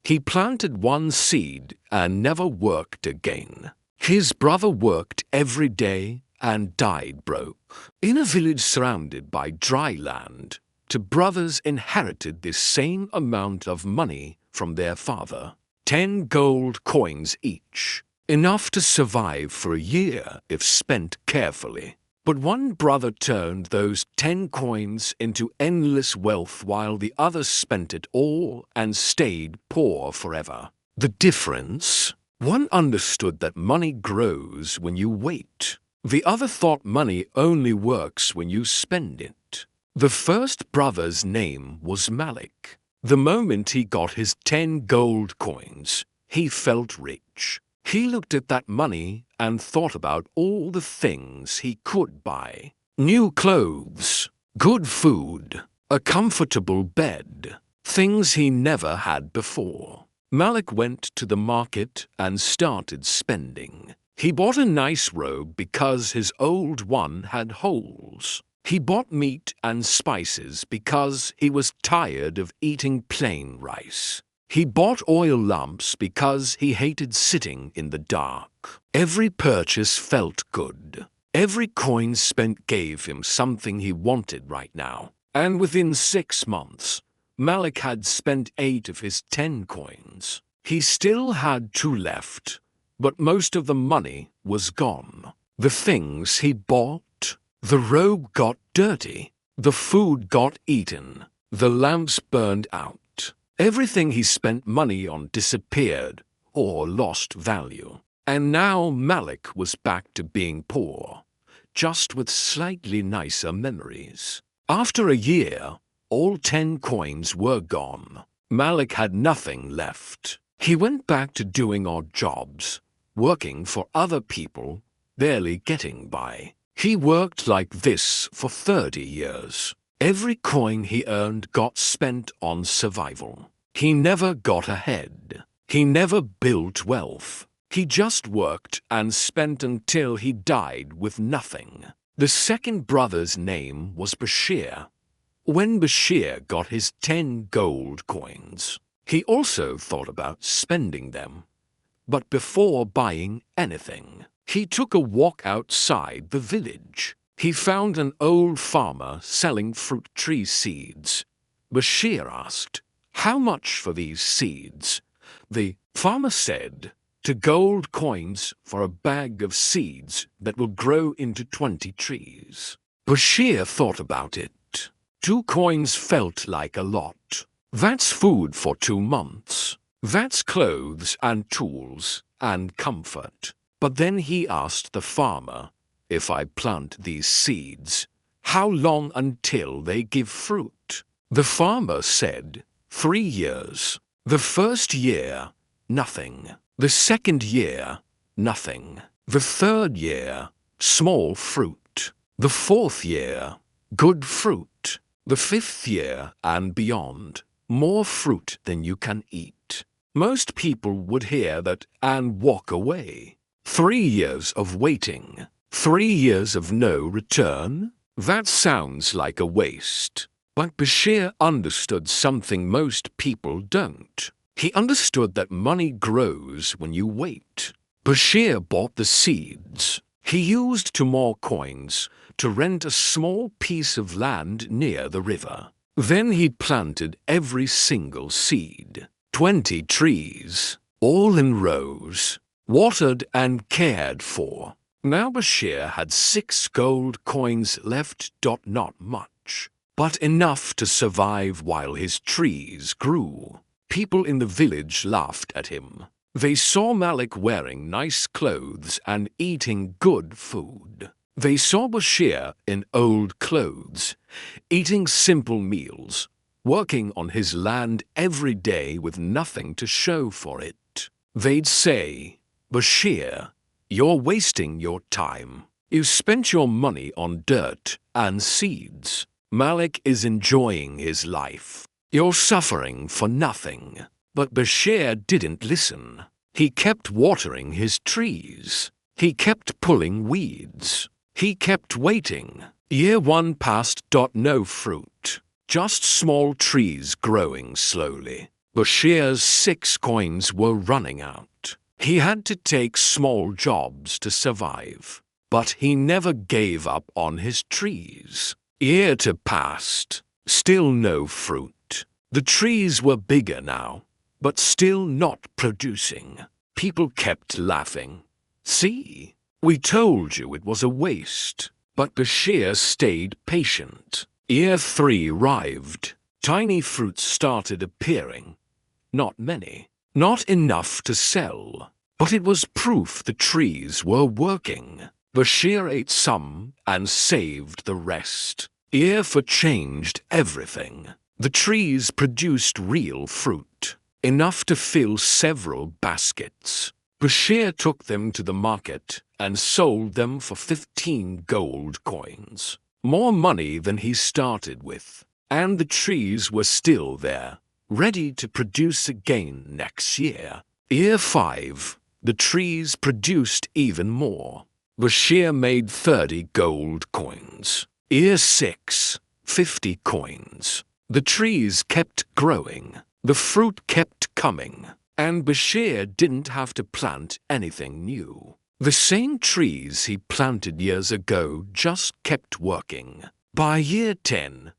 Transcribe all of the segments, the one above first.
He planted one seed and never worked again. His brother worked every day and died broke. In a village surrounded by dry land, two brothers inherited the same amount of money from their father, 10 gold coins each, enough to survive for a year if spent carefully. But one brother turned those 10 coins into endless wealth while the other spent it all and stayed poor forever. The difference? One understood that money grows when you wait. The other thought money only works when you spend it. The first brother's name was Malik. The moment he got his 10 gold coins, he felt rich. He looked at that money and thought about all the things he could buy. New clothes, good food, a comfortable bed, things he never had before. Malik went to the market and started spending. He bought a nice robe because his old one had holes. He bought meat and spices because he was tired of eating plain rice. He bought oil lamps because he hated sitting in the dark. Every purchase felt good. Every coin spent gave him something he wanted right now. And within 6 months, Malik had spent 8 of his 10 coins. He still had 2 left, but most of the money was gone. The things he bought, the robe got dirty, the food got eaten, the lamps burned out. Everything he spent money on disappeared or lost value. And now Malik was back to being poor, just with slightly nicer memories. After a year, all 10 coins were gone. Malik had nothing left. He went back to doing odd jobs, working for other people, barely getting by. He worked like this for 30 years. Every coin he earned got spent on survival. He never got ahead. He never built wealth. He just worked and spent until he died with nothing. The second brother's name was Bashir. When Bashir got his 10 gold coins, he also thought about spending them. But before buying anything, he took a walk outside the village. He found an old farmer selling fruit tree seeds. Bashir asked, "How much for these seeds?" The farmer said, "2 gold coins for a bag of seeds that will grow into 20 trees." Bashir thought about it. 2 coins felt like a lot. That's food for 2 months. That's clothes and tools and comfort. But then he asked the farmer, "If I plant these seeds, how long until they give fruit?" The farmer said, 3 years. The first year, nothing. The second year, nothing. The third year, small fruit. The fourth year, good fruit. The fifth year and beyond, more fruit than you can eat. Most people would hear that and walk away. 3 years of waiting. 3 years of no return? That sounds like a waste. But Bashir understood something most people don't. He understood that money grows when you wait. Bashir bought the seeds. He used 2 more coins to rent a small piece of land near the river. Then he planted every single seed. 20 trees, all in rows, watered and cared for. Now Bashir had 6 gold coins left. Not much, but enough to survive while his trees grew. People in the village laughed at him. They saw Malik wearing nice clothes and eating good food. They saw Bashir in old clothes, eating simple meals, working on his land every day with nothing to show for it. They'd say, "Bashir, you're wasting your time. You spent your money on dirt and seeds. Malik is enjoying his life. You're suffering for nothing." But Bashir didn't listen. He kept watering his trees. He kept pulling weeds. He kept waiting. Year 1 passed. No fruit. Just small trees growing slowly. Bashir's 6 coins were running out. He had to take small jobs to survive. But he never gave up on his trees. Year passed, still no fruit. The trees were bigger now, but still not producing. People kept laughing. "See, we told you it was a waste." But Bashir stayed patient. Year 3 arrived. Tiny fruits started appearing. Not many. Not enough to sell. But it was proof the trees were working. Bashir ate some and saved the rest. Year 4 changed everything. The trees produced real fruit, enough to fill several baskets. Bashir took them to the market and sold them for 15 gold coins. More money than he started with. And the trees were still there, ready to produce again next year. Year 5, the trees produced even more. Bashir made 30 gold coins. Year 6, 50 coins. The trees kept growing. The fruit kept coming. And Bashir didn't have to plant anything new. The same trees he planted years ago just kept working. By year 10,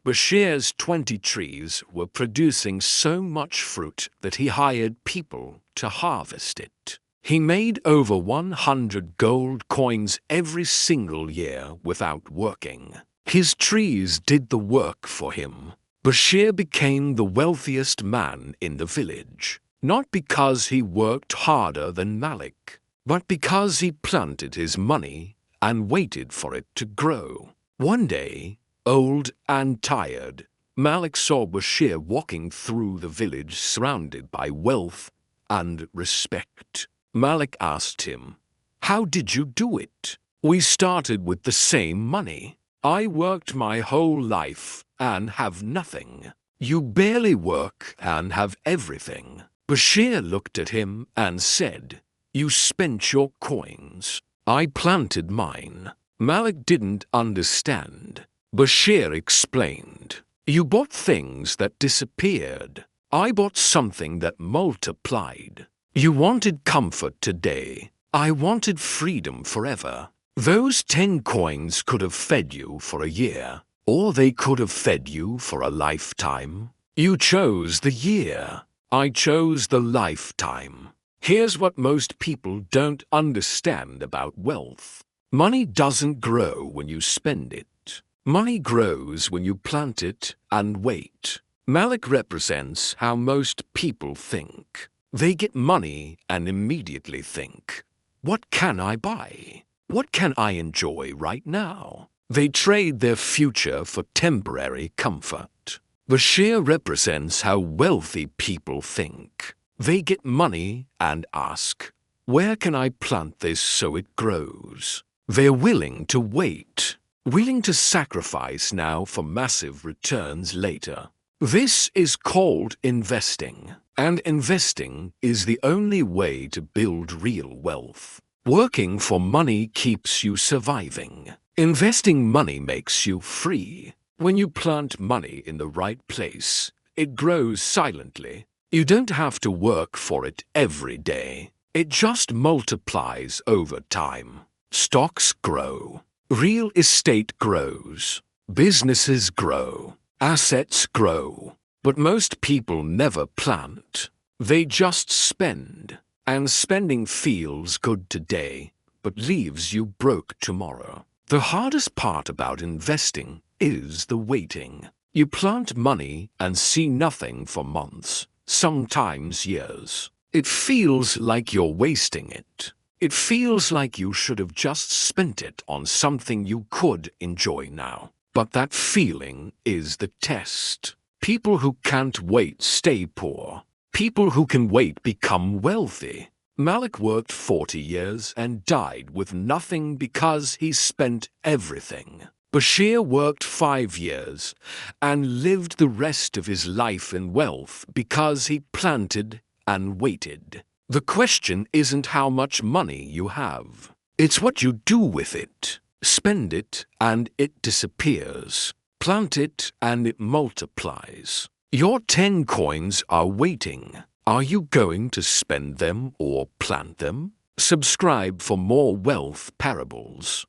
Bashir's 20 trees were producing so much fruit that he hired people to harvest it. He made over 100 gold coins every single year without working. His trees did the work for him. Bashir became the wealthiest man in the village, not because he worked harder than Malik, but because he planted his money and waited for it to grow. One day, old and tired, Malik saw Bashir walking through the village surrounded by wealth and respect. Malik asked him, "How did you do it?" "We started with the same money. I worked my whole life and have nothing. You barely work and have everything." Bashir looked at him and said, "You spent your coins. I planted mine." Malik didn't understand. Bashir explained, "You bought things that disappeared. I bought something that multiplied. You wanted comfort today. I wanted freedom forever. Those 10 coins could have fed you for a year, or they could have fed you for a lifetime. You chose the year. I chose the lifetime." Here's what most people don't understand about wealth. Money doesn't grow when you spend it. Money grows when you plant it and wait. Malik represents how most people think. They get money and immediately think, "What can I buy? What can I enjoy right now?" They trade their future for temporary comfort. Bashir represents how wealthy people think. They get money and ask, "Where can I plant this so it grows?" They're willing to wait, willing to sacrifice now for massive returns later. This is called investing, and investing is the only way to build real wealth. Working for money keeps you surviving. Investing money makes you free. When you plant money in the right place, it grows silently. You don't have to work for it every day. It just multiplies over time. Stocks grow. Real estate grows. Businesses grow. Assets grow. But most people never plant. They just spend. And spending feels good today, but leaves you broke tomorrow. The hardest part about investing is the waiting. You plant money and see nothing for months, sometimes years. It feels like you're wasting it. It feels like you should have just spent it on something you could enjoy now. But that feeling is the test. People who can't wait stay poor. People who can wait become wealthy. Malik worked 40 years and died with nothing because he spent everything. Bashir worked 5 years and lived the rest of his life in wealth because he planted and waited. The question isn't how much money you have. It's what you do with it. Spend it and it disappears. Plant it and it multiplies. Your 10 coins are waiting. Are you going to spend them or plant them? Subscribe for more wealth parables.